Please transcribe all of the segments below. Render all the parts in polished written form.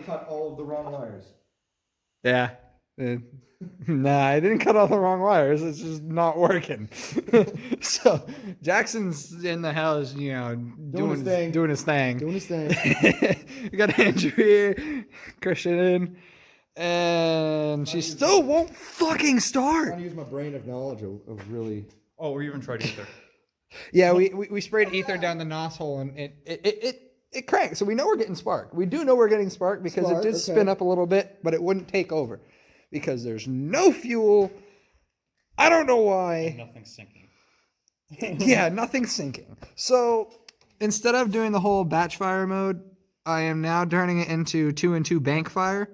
cut all of the wrong wires. Yeah. Nah, I didn't cut all the wrong wires. It's just not working. So Jackson's in the house, doing his thing. Doing his thing. We got Andrew here, Christian in, and she still won't fucking I'm start. trying to use my brain of knowledge of really. Oh, we even tried ether. Yeah, we sprayed ether down the nozzle and it cranked. So we know we're getting spark. We do know we're getting spark because it did spin up a little bit, but it wouldn't take over because there's no fuel. I don't know why. Nothing's sinking. Yeah, nothing's sinking. So instead of doing the whole batch fire mode, I am now turning it into 2-in-2 bank fire.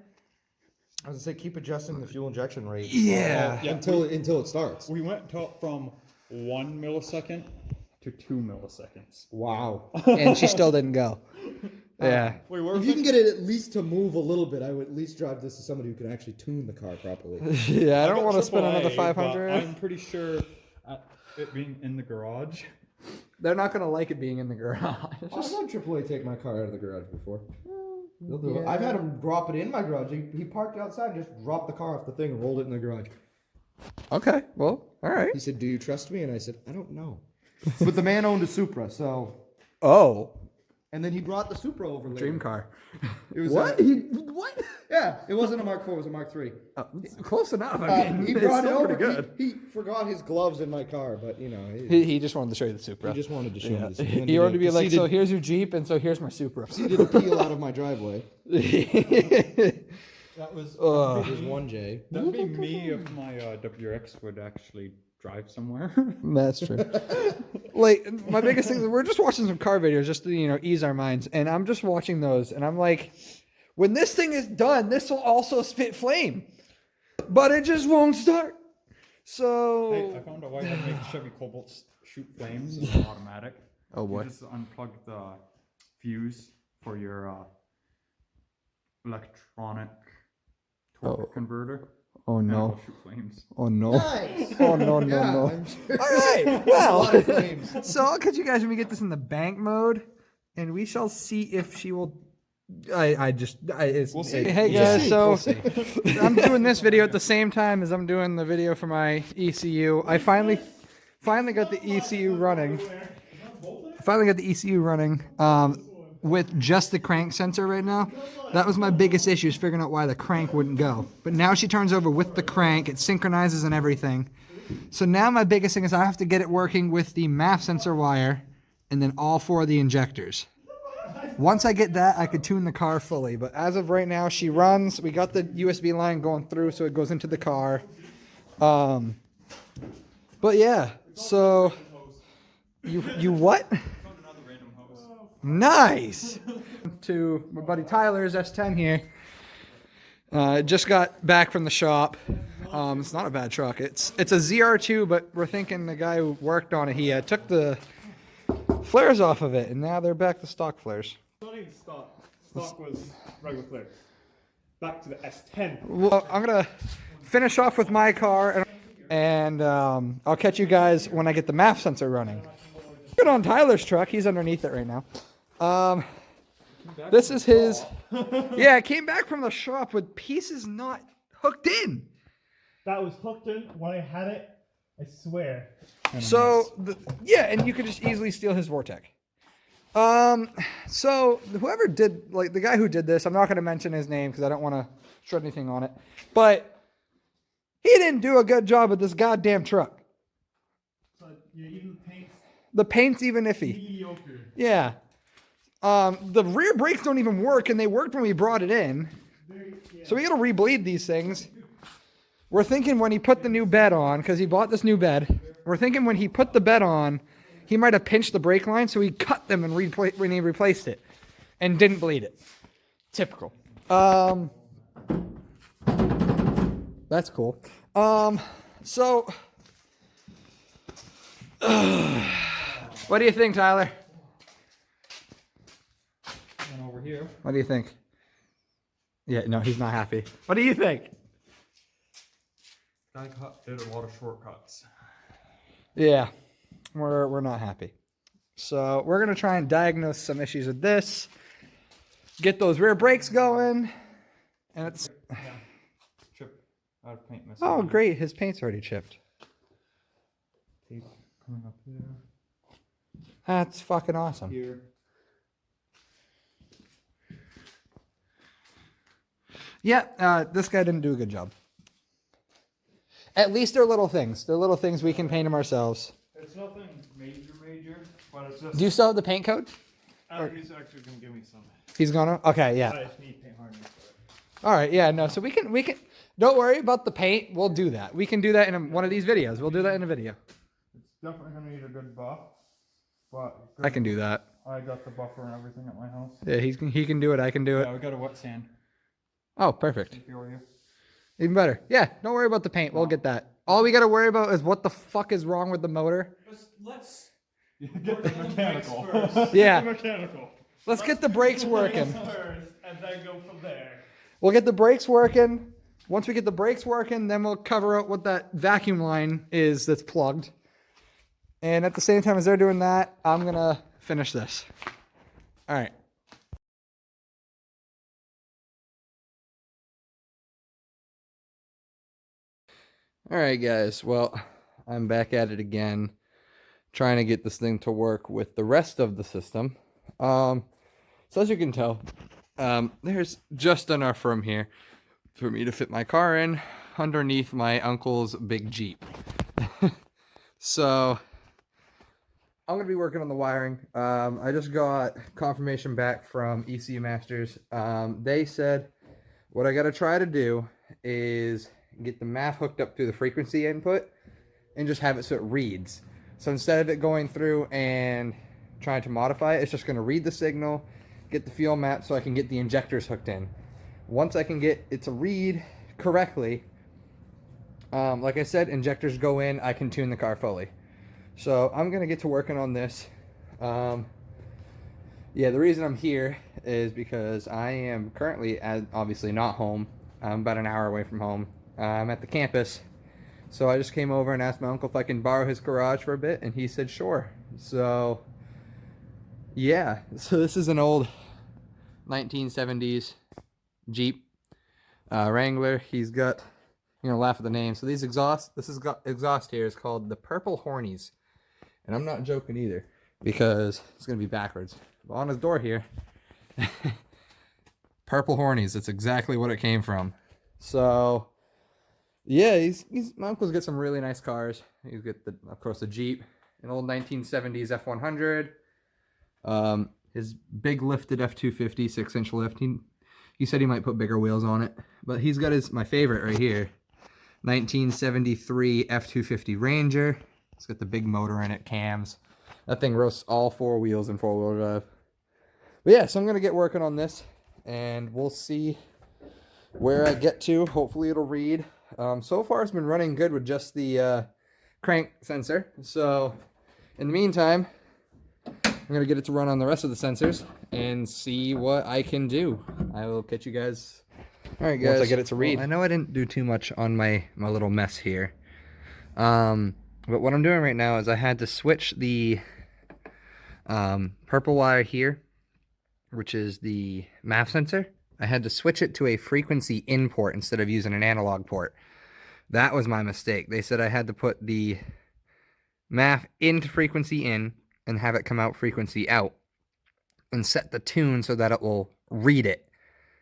I was gonna say keep adjusting the fuel injection rate. Yeah. Until it starts. We went from 1 millisecond to 2 milliseconds. Wow. And she still didn't go. Yeah. Wait, where If you can get it at least to move a little bit, I would at least drive this to somebody who can actually tune the car properly. Yeah, I don't want to spend AAA, another but 500. I'm pretty sure it being in the garage. They're not going to like it being in the garage. I've had AAA take my car out of the garage before. They'll do it. I've had him drop it in my garage. He parked outside and just dropped the car off the thing and rolled it in the garage. Okay, well, all right. He said, "Do you trust me?" And I said, "I don't know." But the man owned a Supra, so. Oh. And then he brought the Supra over later. Dream car. It was What? What? Yeah, it wasn't a Mark IV, it was a Mark III. Close enough. I mean, He it's brought it still over. pretty good. He forgot his gloves in my car, but He just wanted to show you the Supra. he just wanted to show me the Supra. He wanted to be like, so here's your Jeep, and so here's my Supra. He did a peel out of my driveway. That was There's one J. that'd be me if my WX would actually drive somewhere. That's true. Like, my biggest thing is we're just watching some car videos just to, ease our minds. And I'm just watching those, and I'm like, when this thing is done, this will also spit flame. But it just won't start. So... Hey, I found out why that makes Chevy Cobalt shoot flames. It's automatic. Oh, boy. You just unplug the fuse for your electronic torque converter. Oh, And no. it'll shoot flames. Oh, no. Nice. Oh, no, Yeah, no. I'm sure. All right. A lot Well, of flames. so I'll catch you guys when we get this in the bank mode, and we shall see if she will. We'll see. Hey We'll guys, see. so We'll see. I'm doing this video at the same time as I'm doing the video for my ECU. I finally got the ECU running. With just the crank sensor right now. That was my biggest issue, is figuring out why the crank wouldn't go. But now she turns over with the crank, it synchronizes and everything. So now my biggest thing is I have to get it working with the MAF sensor wire and then all 4 of the injectors. Once I get that, I could tune the car fully. But as of right now, she runs. We got the USB line going through, so it goes into the car. But yeah, so you what? Nice. To my buddy Tyler's S10 here. Just got back from the shop. It's not a bad truck. It's a ZR2, but we're thinking the guy who worked on it, he took the flares off of it, and now they're back to stock flares. Not even stock. Stock was regular flares. Back to the S10. Well, I'm gonna finish off with my car, and I'll catch you guys when I get the MAF sensor running. Good on Tyler's truck. He's underneath it right now. This is his. Yeah, it came back from the shop with pieces not hooked in. That was hooked in when I had it. I swear. So yeah, and you could just easily steal his Vortec. So whoever did, like the guy who did this, I'm not going to mention his name because I don't want to shred anything on it, but he didn't do a good job with this goddamn truck. So, yeah, even the paint's The paint's even iffy. mediocre. Yeah. The rear brakes don't even work, and they worked when we brought it in. So we got to rebleed these things. We're thinking when he put the new bed on, because he bought this new bed, we're thinking when he put the bed on, he might have pinched the brake line, so he cut them and when he replaced it, and didn't bleed it. Typical. That's cool. So, what do you think, Tyler? And over here. What do you think? Yeah, no, he's not happy. What do you think? Guy did a lot of shortcuts. Yeah, we're not happy. So we're gonna try and diagnose some issues with this. get those rear brakes going. And it's, Chip out of paint missing. oh great, his paint's already chipped. Tape coming up there. That's fucking awesome. Here. Yeah, this guy didn't do a good job. At least they're little things. They're little things we can paint them ourselves. It's nothing major, but it's just. Do you still have the paint code? He's actually gonna give me some. He's gonna? Okay, yeah. I just need paint hardening for it. All right, yeah, no. So we can. Don't worry about the paint. We'll do that. We can do that in one of these videos. We'll do that in a video. It's definitely gonna need a good buff, but I can do that. I got the buffer and everything at my house. Yeah, he can do it. I can do it. Yeah, we got a wet sand. Oh, perfect. For you. Even better. Yeah, don't worry about the paint. We'll get that. All we got to worry about is what the fuck is wrong with the motor. Let's Get the mechanical. first. Yeah. Mechanical. Let's get the brakes working. First, and then go from there. We'll get the brakes working. Once we get the brakes working, then we'll cover out what that vacuum line is that's plugged. And at the same time as they're doing that, I'm going to finish this. All right. All right, guys. Well, I'm back at it again, trying to get this thing to work with the rest of the system. So as you can tell, there's just enough room here for me to fit my car in underneath my uncle's big Jeep. So I'm going to be working on the wiring. I just got confirmation back from ECU Masters. They said what I got to try to do is get the MAF hooked up through the frequency input and just have it so it reads. So instead of it going through and trying to modify it, it's just going to read the signal, get the fuel map so I can get the injectors hooked in. Once I can get it to read correctly, like I said, injectors go in, I can tune the car fully. So I'm going to get to working on this. Yeah, the reason I'm here is because I am currently obviously not home. I'm about an hour away from home. I'm at the campus. So I just came over and asked my uncle if I can borrow his garage for a bit, and he said sure. So yeah, so this is an old 1970s Jeep Wrangler. He's got, you're gonna laugh at the name. So these exhaust here is called the Purple Hornies. And I'm not joking either, because it's gonna be backwards. But on his door here, Purple Hornies, that's exactly what it came from. So yeah, my uncle's got some really nice cars. He's got of course the Jeep, an old 1970s F100, his big lifted F250 6-inch lift. He said he might put bigger wheels on it, but he's got my favorite right here, 1973 F250 Ranger. It's got the big motor in it, cams. That thing roasts all four wheels in 4-wheel drive. But yeah, so I'm gonna get working on this, and we'll see where I get to. Hopefully it'll read. So far it's been running good with just the crank sensor. So in the meantime, I'm going to get it to run on the rest of the sensors and see what I can do. I will catch you guys. All right, guys. Once I get it to read. Well, I know I didn't do too much on my little mess here. But what I'm doing right now is I had to switch the purple wire here, which is the MAF sensor. I had to switch it to a frequency in port instead of using an analog port. That was my mistake. They said I had to put the MAF into frequency in and have it come out frequency out and set the tune so that it will read it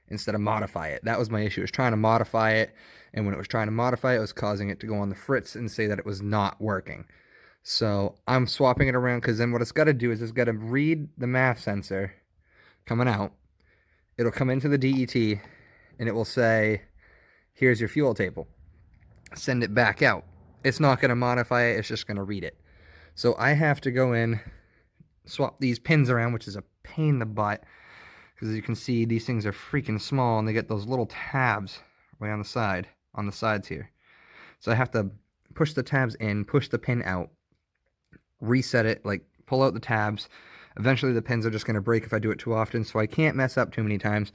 instead of modify it. That was my issue. It was trying to modify it, and when it was trying to modify it, it was causing it to go on the fritz and say that it was not working. So I'm swapping it around, because then what it's got to do is it's got to read the MAF sensor coming out. It'll come into the DET, and it will say, here's your fuel table. Send it back out. It's not going to modify it, it's just going to read it. So I have to go in, swap these pins around, which is a pain in the butt, because as you can see, these things are freaking small, and they get those little tabs way on the sides here. So I have to push the tabs in, push the pin out, reset it, like pull out the tabs. Eventually the pins are just going to break if I do it too often, so I can't mess up too many times.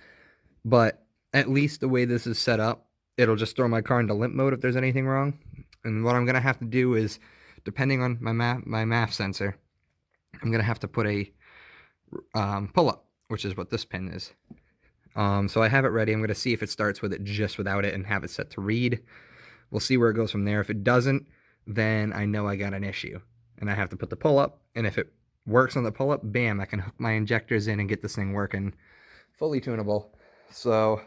But at least the way this is set up, it'll just throw my car into limp mode if there's anything wrong. And what I'm going to have to do is, depending on my MAF sensor, I'm going to have to put a pull-up, which is what this pin is. So I have it ready. I'm going to see if it starts with it just without it and have it set to read. We'll see where it goes from there. If it doesn't, then I know I got an issue and I have to put the pull-up. And if it works on the pull-up, bam, I can hook my injectors in and get this thing working fully tunable. So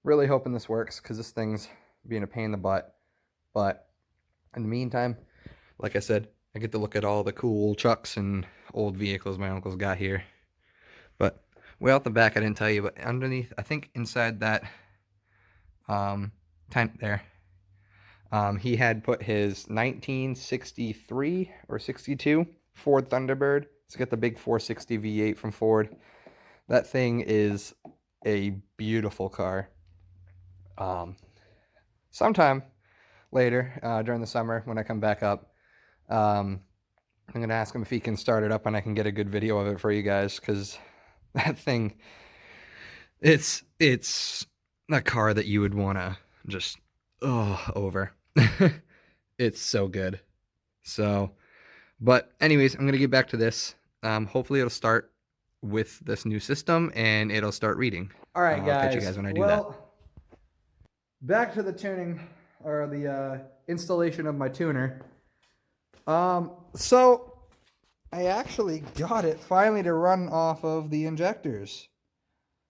really hoping this works because this thing's being a pain in the butt. But in the meantime, like I said, I get to look at all the cool trucks and old vehicles my uncle's got here. But way out the back, I didn't tell you, but underneath, I think inside that tent there, he had put his 1963 or 62 Ford Thunderbird. It's got the big 460 V8 from Ford. That thing is a beautiful car. Sometime later during the summer when I come back up, I'm going to ask him if he can start it up and I can get a good video of it for you guys, because that thing, it's a car that you would want to just over. It's so good. So, but anyways, I'm going to get back to this. Hopefully it'll start with this new system and it'll start reading. All right, guys. I'll catch you guys when I do that. Back to the tuning or the installation of my tuner. So I actually got it finally to run off of the injectors.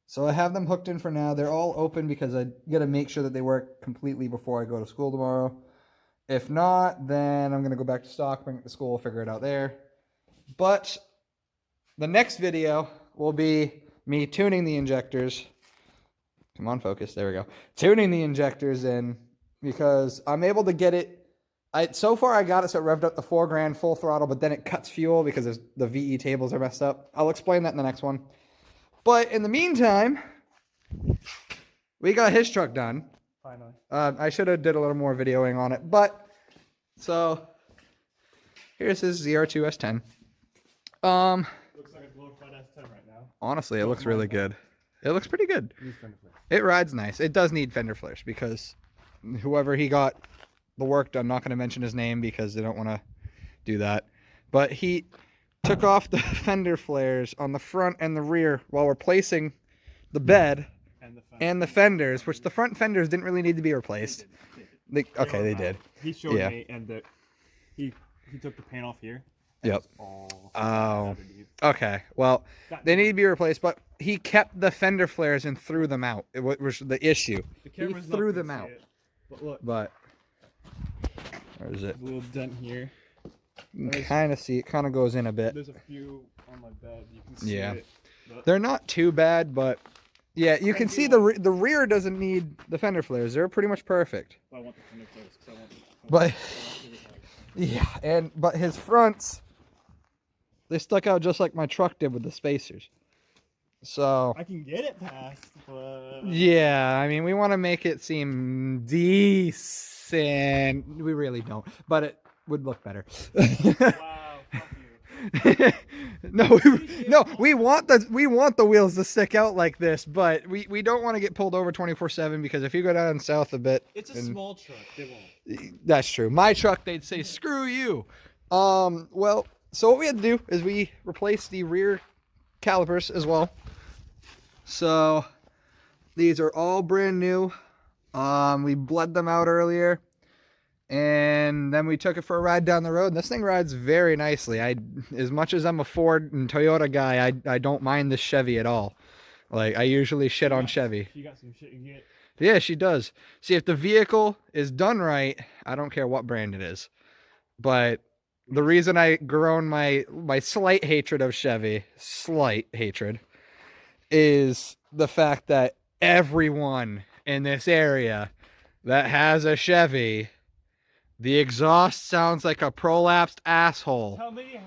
So I have them hooked in for now. They're all open because I got to make sure that they work completely before I go to school tomorrow. If not, then I'm going to go back to stock, bring it to school, figure it out there. But the next video will be me tuning the injectors. Come on, focus. There we go. Tuning the injectors in because I'm able to get it. So far I got it so it revved up to 4 grand full throttle, but then it cuts fuel because the VE tables are messed up. I'll explain that in the next one. But in the meantime, we got his truck done. Finally. I should have did a little more videoing on it, but so here's his ZR2 S10. Looks like a glorified S10 right now. Honestly, it looks really good. It looks pretty good. It rides nice. It does need fender flares because whoever he got the work done, not going to mention his name because they don't want to do that, but he took off the fender flares on the front and the rear while replacing the bed and the fenders, which the front fenders didn't really need to be replaced. They did. He showed me, and he took the paint off here. Yep. Oh. Okay. Well, they need to be replaced, but he kept the fender flares and threw them out. It was the issue. He threw them out. But look. But where is it? A little dent here. You can kind of see it. Kind of goes in a bit. There's a few on my bed. You can see it. They're not too bad, but yeah, you can see the rear doesn't need the fender flares. They're pretty much perfect. I want the fender flares because I want but his fronts, they stuck out just like my truck did with the spacers. So I can get it past, but yeah, I mean, we want to make it seem decent. We really don't, but it would look better. wow, fuck you. No, we want the wheels to stick out like this, but we don't want to get pulled over 24/7 because if you go down south a bit, it's a small truck. They won't. That's true. My truck, they'd say screw you. Well, so what we had to do is we replaced the rear calipers as well. So these are all brand new. We bled them out earlier. And then we took it for a ride down the road. And this thing rides very nicely. As much as I'm a Ford and Toyota guy, I don't mind this Chevy at all. Like, I usually shit on Chevy. You got some shit you get. Yeah, she does. See, if the vehicle is done right, I don't care what brand it is. But the reason I grown my slight hatred of Chevy, is the fact that everyone in this area that has a Chevy, the exhaust sounds like a prolapsed asshole. How many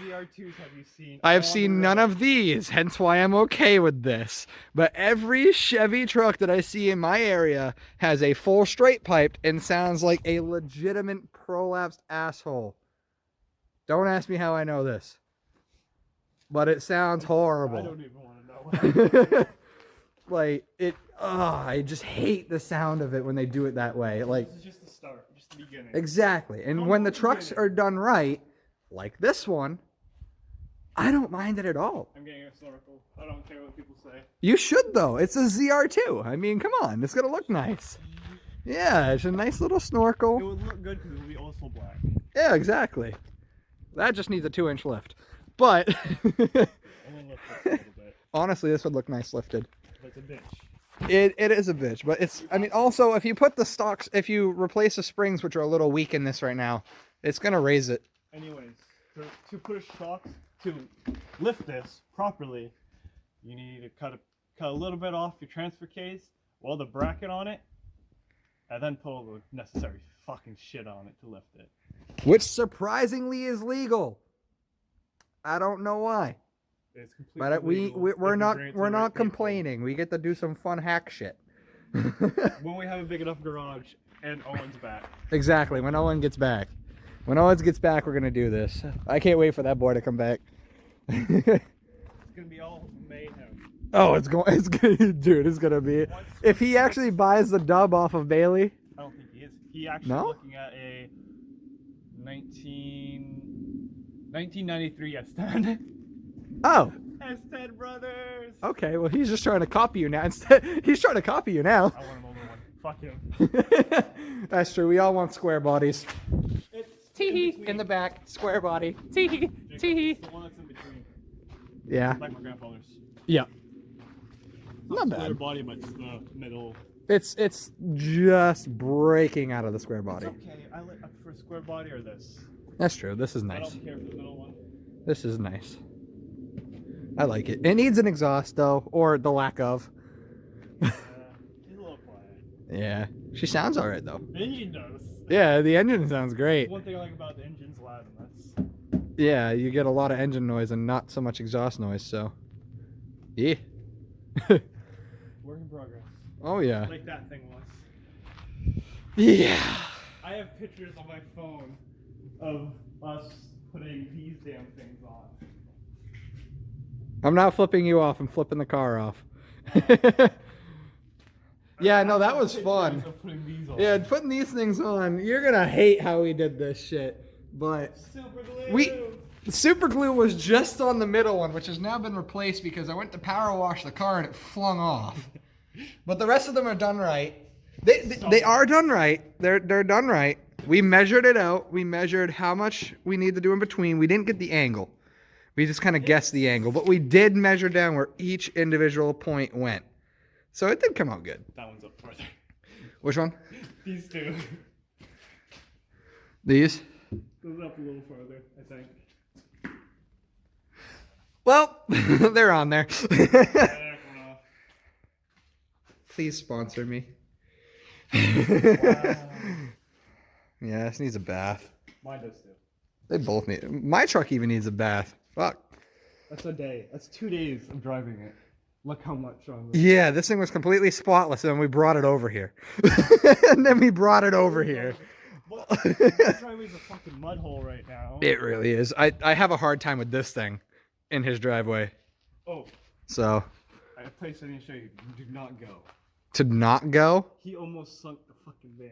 VR2s have you seen? I have seen none of these, hence why I'm okay with this. But every Chevy truck that I see in my area has a full straight piped and sounds like a legitimate prolapsed asshole. Don't ask me how I know this. But it sounds horrible. I don't even want to know. Like, I just hate the sound of it when they do it that way. Like, this is just the start, just the beginning. Exactly. And when the trucks are done right, like this one, I don't mind it at all. I'm getting a snorkel. I don't care what people say. You should though. It's a ZR2. I mean, come on. It's gonna look nice. Yeah, it's a nice little It snorkel. would look good because it would be also black. Yeah, exactly. That just needs a 2-inch lift. But I'm gonna lift this a little bit. honestly, this would look nice lifted. But it's a bitch. It is a bitch, but it's, I mean, also if you put the stocks, if you replace the springs, which are a little weak in this right now, it's gonna raise it. Anyways, to put a shock, to lift this properly, you need to cut a little bit off your transfer case, weld the bracket on it, and then put all the necessary fucking shit on it to lift it. Which surprisingly is legal. I don't know why. It's completely But legal we're if you bring it not to the we're right not people. complaining. We get to do some fun hack shit. When we have a big enough garage and Owen's back. Exactly. When Owen gets back. When Owen gets back, we're gonna do this. I can't wait for that boy to come back. It's gonna be all mayhem. Oh, it's gonna, dude. It's gonna be. If he actually buys the dub off of Bailey. I don't think he is. He actually No? looking at a 1993 S10. Oh. S10 brothers. Okay. Well, he's just trying to copy you now. Instead, he's trying to copy you now. I want an older one. Fuck him. That's true. We all want square bodies. It's Tee in the back, square body. Tee tee. the one that's in between, Yeah. like my grandfather's. Yeah. Not Not square bad. body, but it's the middle. It's just breaking out of the square body. It's okay. I prefer square body or this. That's true. This is I nice. don't care for the middle one. This is nice. I like it. It needs an exhaust though, or the lack of. He's a little quiet. Yeah. She sounds alright though. The engine does. Yeah, the engine sounds great. One thing I like about the engine's loud, and that's Yeah, you get a lot of engine noise and not so much exhaust noise, so. Yeah. work in progress. Oh yeah. Like that thing was. Yeah. I have pictures on my phone of us putting these damn things on. I'm not flipping you off, I'm flipping the car off. Yeah, no, that was fun. Of putting these on. Yeah, putting these things on, you're gonna hate how we did this shit. But Super glue. super glue was just on the middle one, which has now been replaced because I went to power wash the car and it flung off. But the rest of them are done right. They are done right. They're done right. We measured it out. We measured how much we need to do in between. We didn't get the angle. We just kind of guessed the angle, but we did measure down where each individual point went. So it did come out good. That one's up further. Which one? These two. These? Goes up a little further, I think. Well, they're on there. Yeah, they're coming off. Please sponsor me. Wow. Yeah, this needs a bath. Mine does too. They both need. My truck even needs a bath. Fuck. That's a day. That's 2 days of driving it. Look how much on this. Yeah, this thing was completely spotless, and then we brought it over here. And then we brought it over here. Well, my driveway's a fucking mud hole right now. It really is. I have a hard time with this thing in his driveway. Oh, So I have a place I need to show you. Do not go. to not go. He almost sunk the fucking van.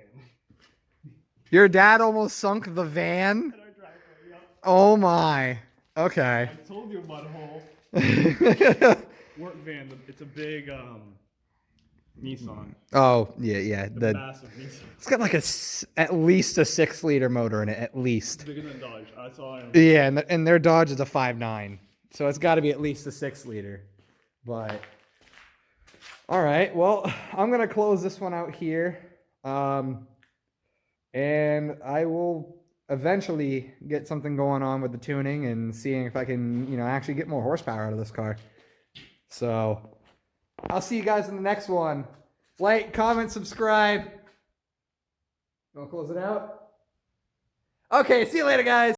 Your dad almost sunk the van. At our driveway, yeah. Oh my. Okay. I told you mud hole. Work van. It's a big Nissan. Oh yeah. The massive Nissan. It's got like at least a 6-liter motor in it, at least. Bigger than Dodge. That's all I know. Yeah, and their Dodge is a 5.9, so it's got to be at least a 6-liter. But all right, well, I'm gonna close this one out here, and I will eventually get something going on with the tuning and seeing if I can, actually get more horsepower out of this car. So I'll see you guys in the next one. Like, comment, subscribe. Wanna close it out? Okay, see you later, guys.